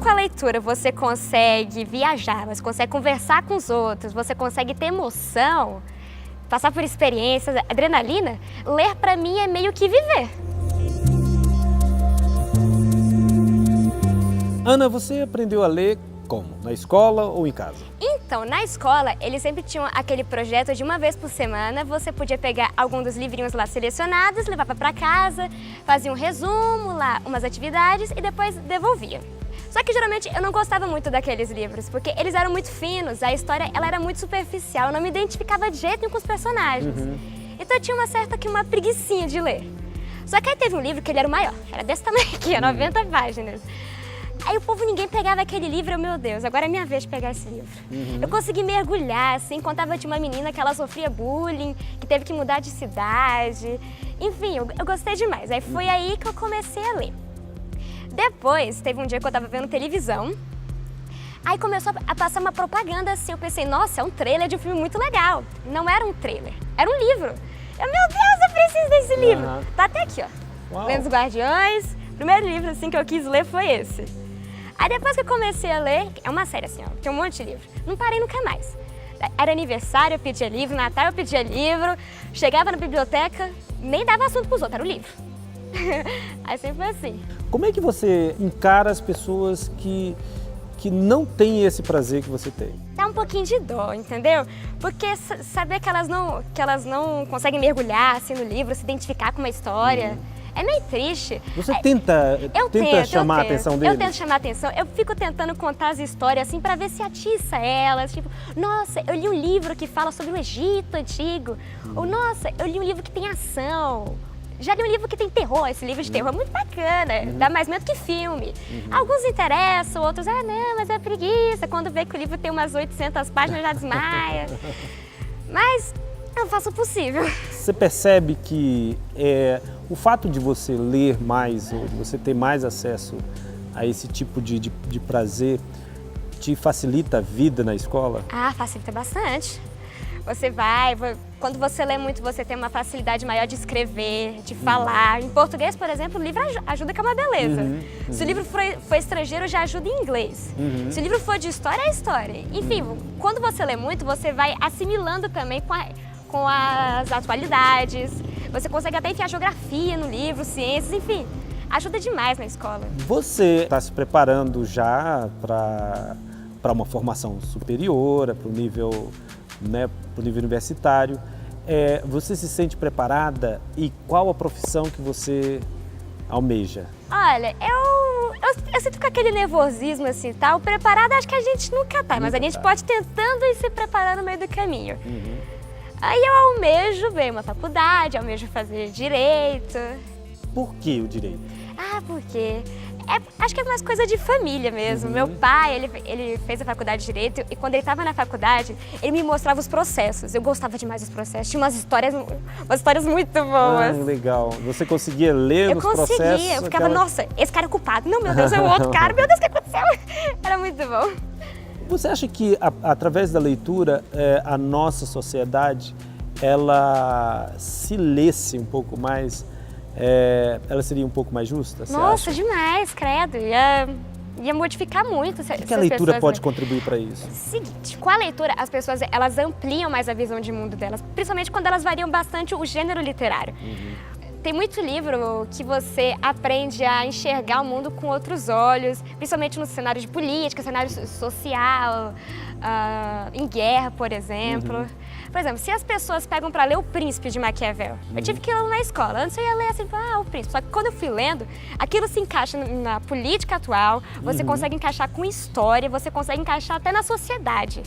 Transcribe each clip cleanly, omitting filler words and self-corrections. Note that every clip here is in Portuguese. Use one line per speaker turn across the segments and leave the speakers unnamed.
com a leitura você consegue viajar, você consegue conversar com os outros, você consegue ter emoção, passar por experiências, adrenalina, ler pra mim é meio que viver.
Ana, você aprendeu a ler como? Na escola ou em casa?
Então, na escola, eles sempre tinham aquele projeto de uma vez por semana, você podia pegar algum dos livrinhos lá selecionados, levava para casa, fazia um resumo lá, umas atividades e depois devolvia. Só que geralmente eu não gostava muito daqueles livros, porque eles eram muito finos, a história ela era muito superficial, eu não me identificava de jeito nenhum com os personagens. Então eu tinha uma preguicinha de ler. Só que aí teve um livro que ele era o maior, era desse tamanho aqui, 90 páginas. Aí o povo, ninguém pegava aquele livro, eu, meu Deus, agora é minha vez de pegar esse livro. Eu consegui mergulhar, assim, contava de uma menina que ela sofria bullying, que teve que mudar de cidade. Enfim, eu gostei demais. Aí foi aí que eu comecei a ler. Depois, teve um dia que eu tava vendo televisão, aí começou a passar uma propaganda assim, eu pensei, nossa, é um trailer de um filme muito legal. Não era um trailer, era um livro. Eu, meu Deus, eu preciso desse livro. Tá até aqui, ó.
Uau.
Lendo os Guardiões, o primeiro livro assim que eu quis ler foi esse. Aí depois que eu comecei a ler, é uma série assim, ó, tem um monte de livro, não parei nunca mais. Era aniversário, eu pedia livro, Natal eu pedia livro, chegava na biblioteca, nem dava assunto pros outros, era o livro. Aí sempre foi assim.
Como é que você encara as pessoas que não têm esse prazer que você tem?
Dá um pouquinho de dó, entendeu? Porque saber que elas não conseguem mergulhar assim no livro, se identificar com uma história, é meio triste.
Você tenta chamar a atenção deles?
Eu tento chamar a atenção, eu fico tentando contar as histórias assim pra ver se atiça elas, tipo, nossa, eu li um livro que fala sobre o Egito antigo, ou nossa, eu li um livro que tem ação. Já li um livro que tem terror, esse livro de terror é muito bacana, dá mais medo que filme. Alguns interessam, outros, não, mas é preguiça, quando vê que o livro tem umas 800 páginas já desmaia. Mas eu faço o possível.
Você percebe que o fato de você ler mais, ou de você ter mais acesso a esse tipo de prazer, te facilita a vida na escola?
Ah, facilita bastante. Quando você lê muito, você tem uma facilidade maior de escrever, de falar. Em português, por exemplo, o livro ajuda, que é uma beleza. Se o livro for estrangeiro, já ajuda em inglês. Se o livro for de história, é história. Enfim, quando você lê muito, você vai assimilando também com as atualidades. Você consegue até enfiar geografia no livro, ciências, enfim. Ajuda demais na escola.
Você está se preparando já para uma formação superior, para o nível universitário. Você se sente preparada e qual a profissão que você almeja?
Olha, eu sinto com aquele nervosismo assim, tal. Preparada acho que a gente nunca tá, mas a gente pode ir tentando e se preparar no meio do caminho. Aí eu almejo ver uma faculdade, almejo fazer direito.
Por que o direito?
Porque acho que é umas coisas de família mesmo. Meu pai, ele fez a faculdade de Direito e quando ele estava na faculdade, ele me mostrava os processos. Eu gostava demais dos processos. Tinha umas histórias muito boas.
Legal. Você conseguia ler nos processos?
Eu conseguia. Eu ficava, nossa, esse cara é culpado. Não, meu Deus, é o outro cara. Meu Deus, o que aconteceu? Era muito bom.
Você acha que, através da leitura, a nossa sociedade, ela se lesse um pouco mais, ela seria um pouco mais justa?
Nossa, demais, credo. Ia modificar muito.
O que a leitura pode contribuir para isso?
Seguinte, com a leitura, as pessoas elas ampliam mais a visão de mundo delas, principalmente quando elas variam bastante o gênero literário. Tem muito livro que você aprende a enxergar o mundo com outros olhos, principalmente no cenário de política, cenário social, em guerra, por exemplo. Por exemplo, se as pessoas pegam para ler O Príncipe de Maquiavel, eu tive que ler na escola. Antes eu ia ler assim, o Príncipe. Só que quando eu fui lendo, aquilo se encaixa na política atual, você consegue encaixar com história, você consegue encaixar até na sociedade.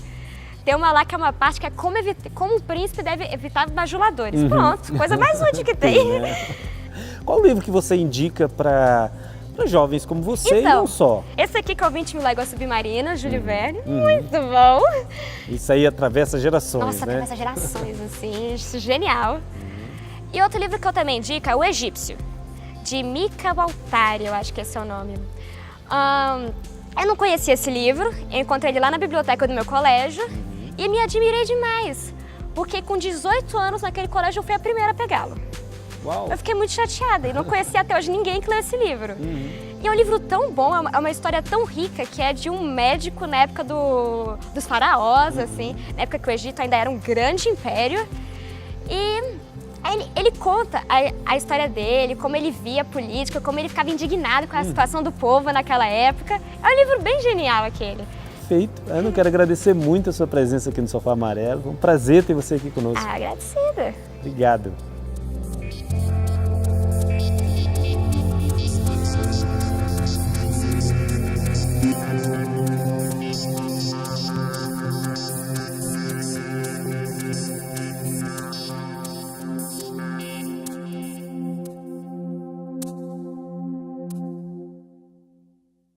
Tem uma lá que é uma parte que é como um príncipe deve evitar bajuladores. Pronto, coisa mais útil que tem.
Qual o livro que você indica para jovens como você e não só?
Esse aqui que é o 20 Mil Léguas Submarinas, Júlio Verne, muito bom.
Isso aí atravessa gerações,
Nossa,
né?
atravessa gerações, assim, isso genial. E outro livro que eu também indico é O Egípcio, de Mika Waltari, eu acho que esse é o nome. Eu não conhecia esse livro, eu encontrei ele lá na biblioteca do meu colégio e me admirei demais, porque com 18 anos naquele colégio eu fui a primeira a pegá-lo.
Uau.
Eu fiquei muito chateada e não conhecia até hoje ninguém que leu esse livro. E é um livro tão bom, é uma história tão rica, que é de um médico na época dos faraós, assim, na época que o Egito ainda era um grande império. E ele conta a história dele, como ele via a política, como ele ficava indignado com a situação do povo naquela época. É um livro bem genial aquele.
Perfeito. Ana, eu quero agradecer muito a sua presença aqui no Sofá Amarelo. Foi um prazer ter você aqui conosco.
Agradecida.
Obrigado.